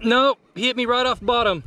Nope, he hit me right off bottom.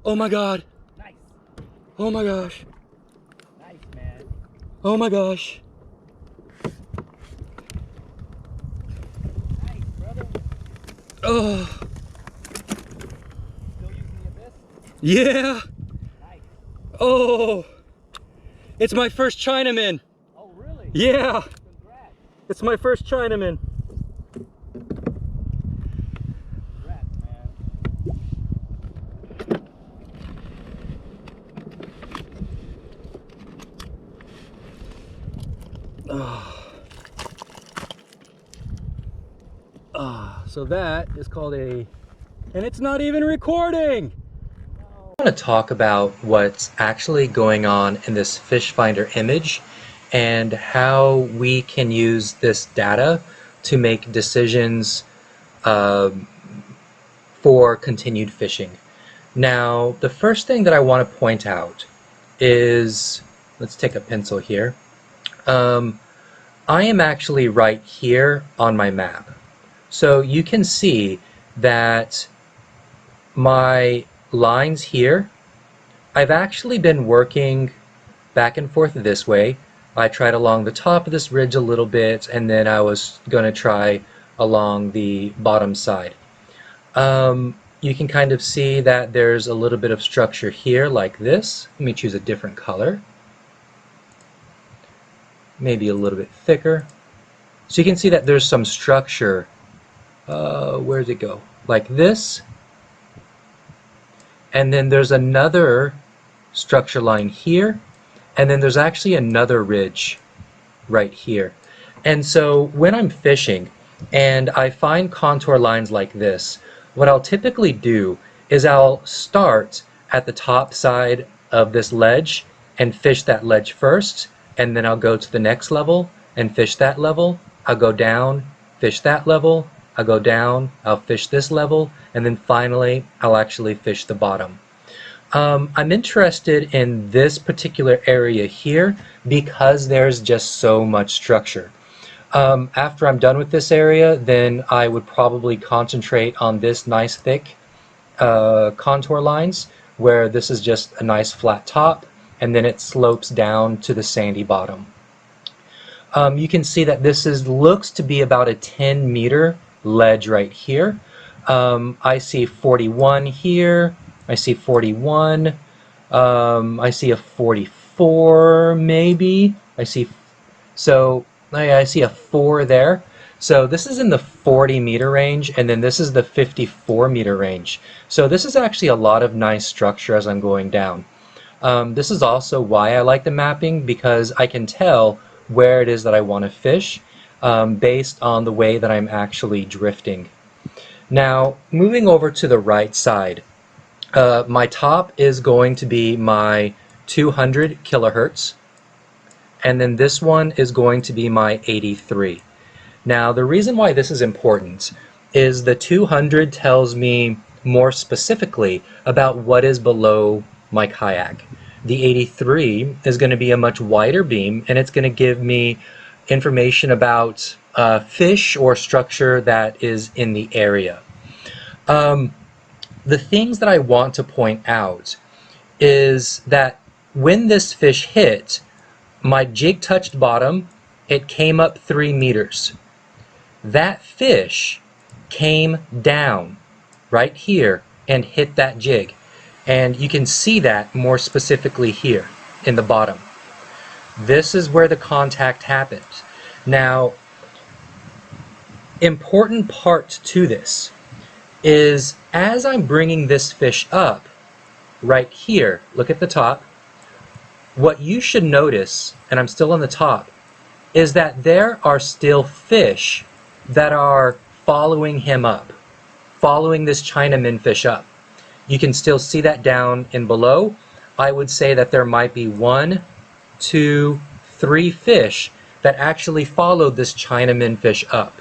Oh my god. Nice. Oh my gosh. Nice, man. Oh my gosh. Nice, brother. Oh. Still using the abyss? Yeah. Nice. Oh. It's my first Chinaman. Oh, really? Yeah. Congrats. It's my first Chinaman. Congrats, man. So that is called a, and it's not even recording. I want to talk about what's actually going on in this fish finder image and how we can use this data to make decisions for continued fishing. Now, the first thing that I want to point out is, let's take a pencil here. I am actually right here on my map. So you can see that my lines here, I've actually been working back and forth this way. I tried along the top of this ridge a little bit, and then I was going to try along the bottom side. You can kind of see that there's a little bit of structure here like this. Let me choose a different color. Maybe a little bit thicker. So you can see that there's some structure. Where'd it go? Like this. And then there's another structure line here. And then there's actually another ridge right here. And so when I'm fishing and I find contour lines like this, what I'll typically do is I'll start at the top side of this ledge and fish that ledge first, and then I'll go to the next level and fish that level. I'll go down, fish that level, I'll go down, I'll fish this level, and then finally I'll actually fish the bottom. I'm interested in this particular area here because there's just so much structure. After I'm done with this area, then I would probably concentrate on this nice thick contour lines where this is just a nice flat top and then it slopes down to the sandy bottom. You can see that this looks to be about a 10-meter ledge right here. I see 41 here. I see 41. I see a 44 maybe. I see a 4 there. So this is in the 40-meter range, and then this is the 54-meter range. So this is actually a lot of nice structure as I'm going down. This is also why I like the mapping, because I can tell where it is that I want to fish based on the way that I'm actually drifting. Now, moving over to the right side, my top is going to be my 200 kilohertz, and then this one is going to be my 83. Now, the reason why this is important is the 200 tells me more specifically about what is below my kayak. The 83 is going to be a much wider beam, and it's going to give me information about fish or structure that is in the area. The things that I want to point out is that when this fish hit, my jig touched bottom, it came up 3 meters. That fish came down right here and hit that jig. And you can see that more specifically here in the bottom. This is where the contact happens. Now, important part to this is as I'm bringing this fish up right here, look at the top, what you should notice, and I'm still on the top, is that there are still fish that are following him up, following this Chinamanfish up. You can still see that down in below. I would say that there might be 1, 2, 3 fish that actually followed this Chinamanfish up.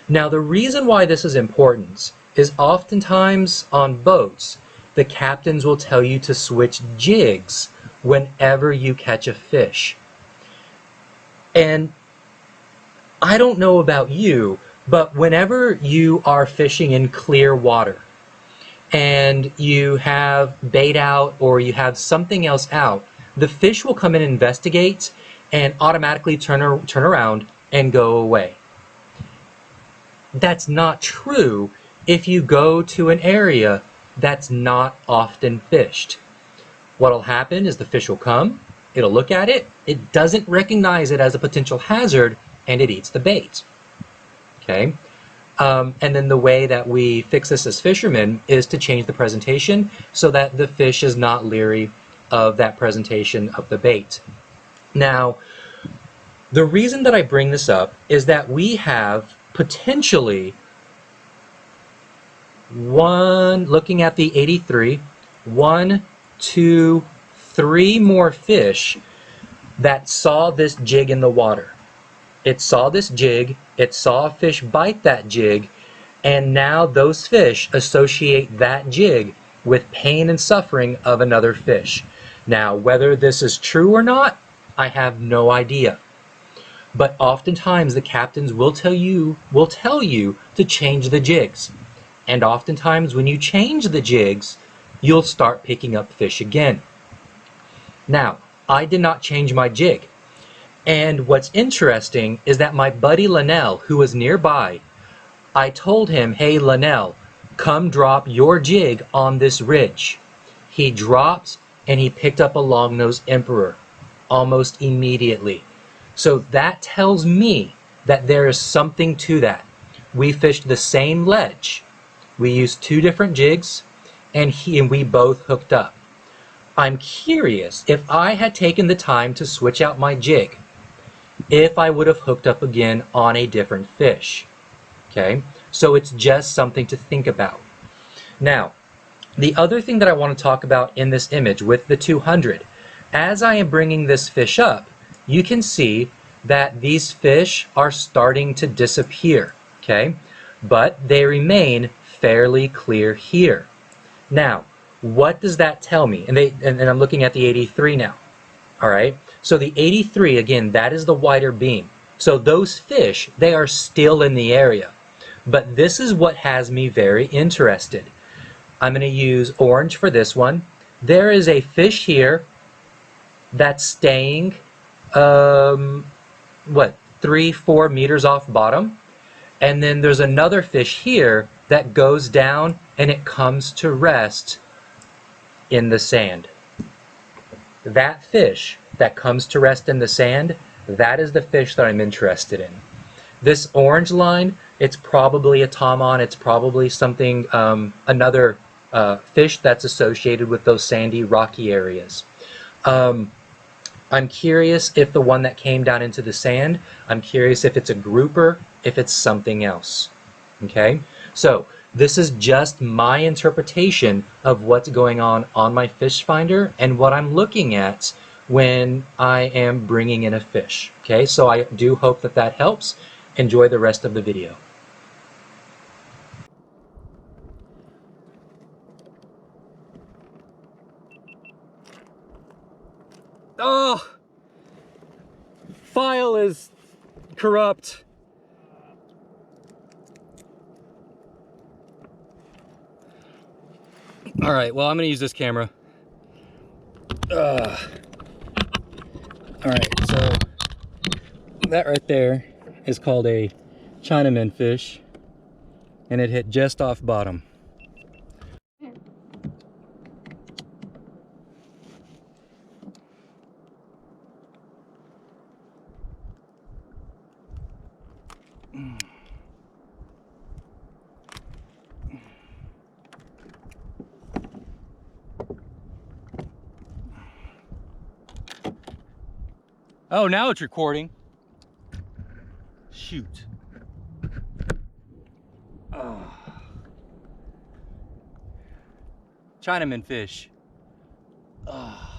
Now the reason why this is important is oftentimes on boats, the captains will tell you to switch jigs whenever you catch a fish. And I don't know about you, but whenever you are fishing in clear water and you have bait out or you have something else out, the fish will come and investigate and automatically turn around and go away. That's not true if you go to an area that's not often fished. What'll happen is the fish will come, it'll look at it, it doesn't recognize it as a potential hazard, and it eats the bait. Okay? And then the way that we fix this as fishermen is to change the presentation so that the fish is not leery of that presentation of the bait. Now, the reason that I bring this up is that we have potentially looking at the 83, 1, 2, 3 more fish that saw this jig in the water. It saw this jig, it saw a fish bite that jig, and now those fish associate that jig with pain and suffering of another fish. Now, whether this is true or not, I have no idea. But oftentimes the captains will tell you to change the jigs. And oftentimes when you change the jigs, you'll start picking up fish again. Now, I did not change my jig. And what's interesting is that my buddy Linnell, who was nearby, I told him, hey Linnell, come drop your jig on this ridge. He dropped and he picked up a longnose emperor almost immediately. So that tells me that there is something to that. We fished the same ledge. We used 2 different jigs and we both hooked up. I'm curious if I had taken the time to switch out my jig, if I would have hooked up again on a different fish. Okay, so it's just something to think about. Now, the other thing that I want to talk about in this image with the 200, as I am bringing this fish up, you can see that these fish are starting to disappear, okay? But they remain fairly clear here. Now, what does that tell me? And I'm looking at the 83 now, all right? So the 83, again, that is the wider beam. So those fish, they are still in the area. But this is what has me very interested. I'm going to use orange for this one. There is a fish here that's staying, 3-4 meters off bottom. And then there's another fish here that goes down and it comes to rest in the sand. That fish that comes to rest in the sand, that is the fish that I'm interested in. This orange line, it's probably a taman, it's probably something, another fish that's associated with those sandy, rocky areas. I'm curious if the one that came down into the sand, I'm curious if it's a grouper, if it's something else. Okay, so this is just my interpretation of what's going on my fish finder and what I'm looking at when I am bringing in a fish. Okay, so I do hope that that helps. Enjoy the rest of the video. Oh, file is corrupt. All right, well, I'm gonna use this camera. All right, so that right there is called a Chinamanfish, and it hit just off bottom. Oh, now it's recording. Shoot. Oh. Chinamanfish. Oh.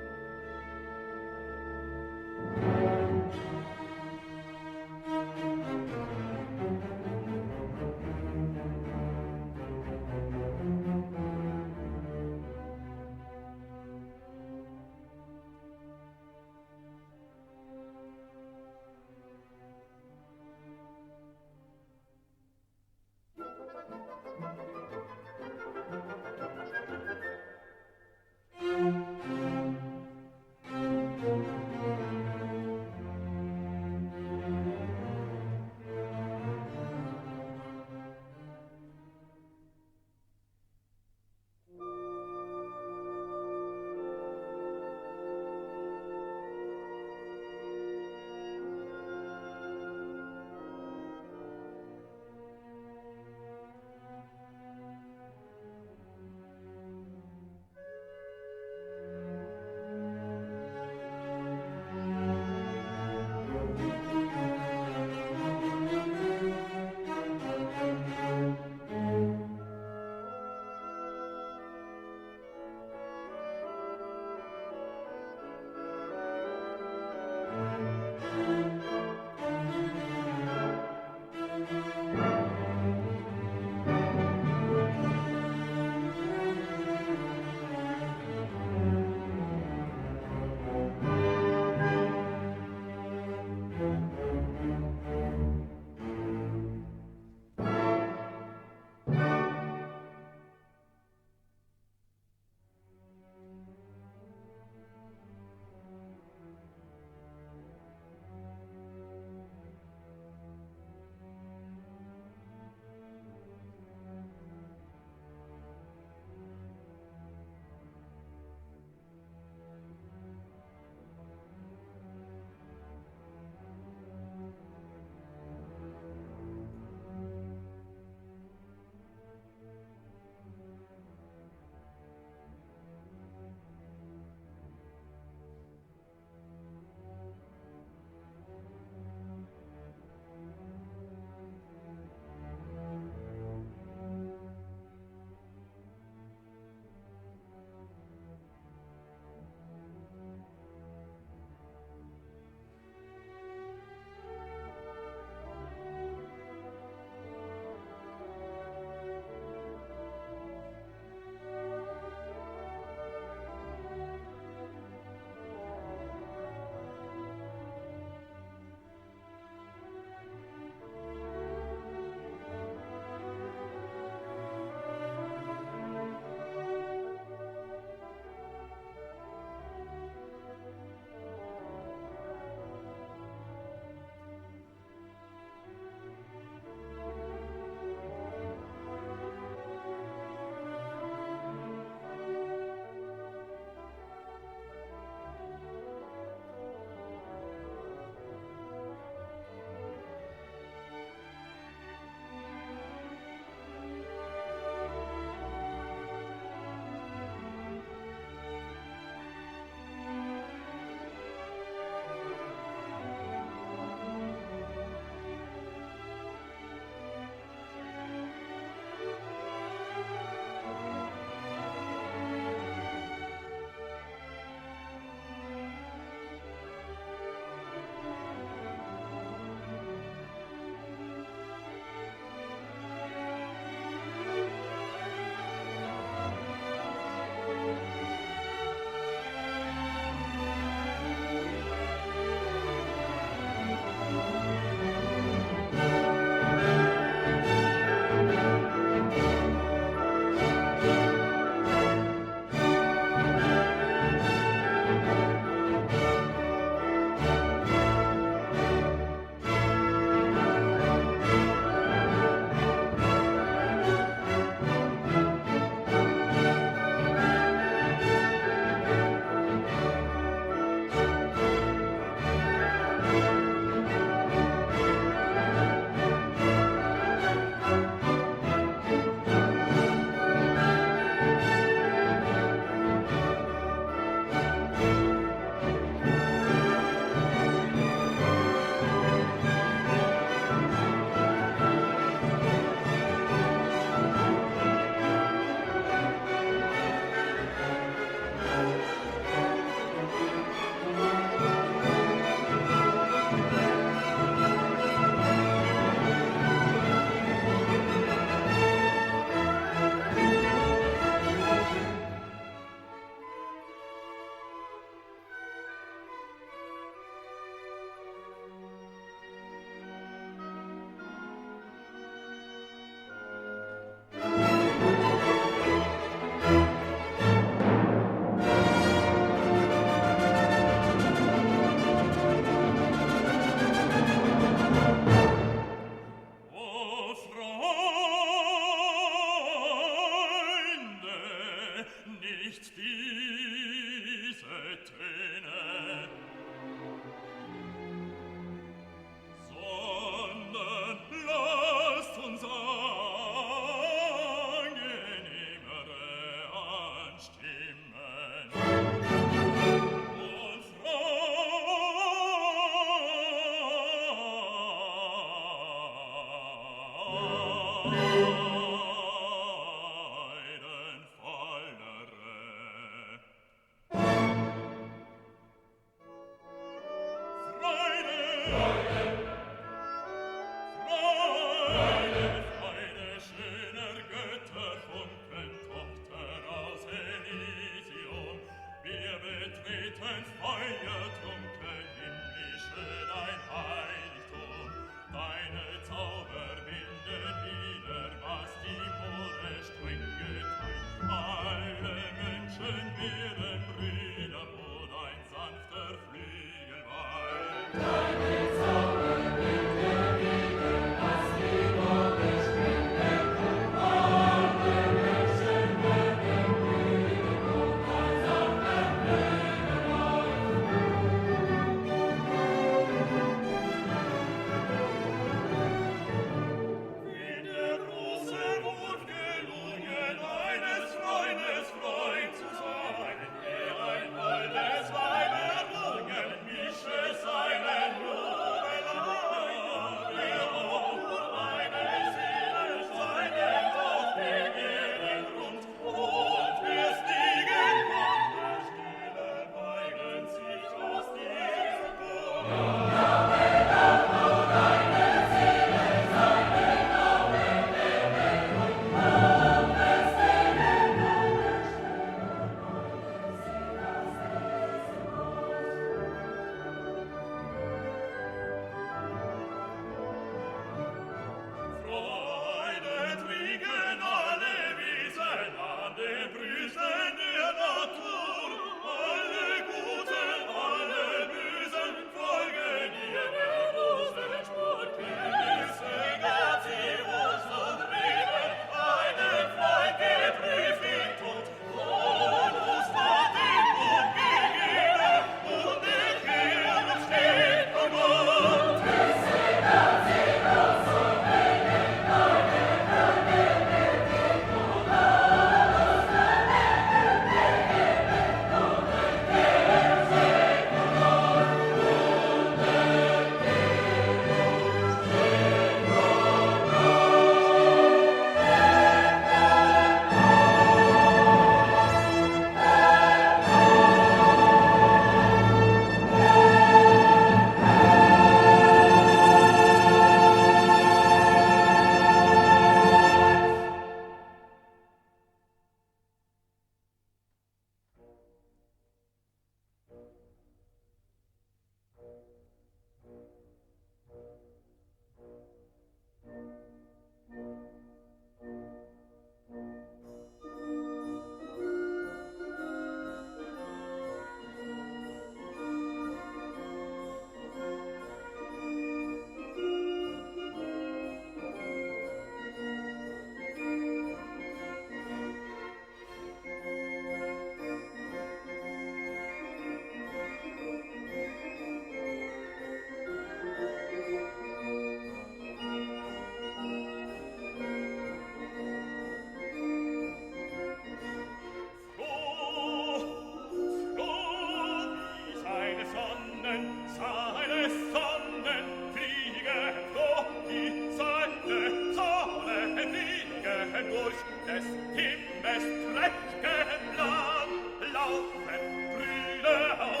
durch des Himmels prächtigen Land laufen grüne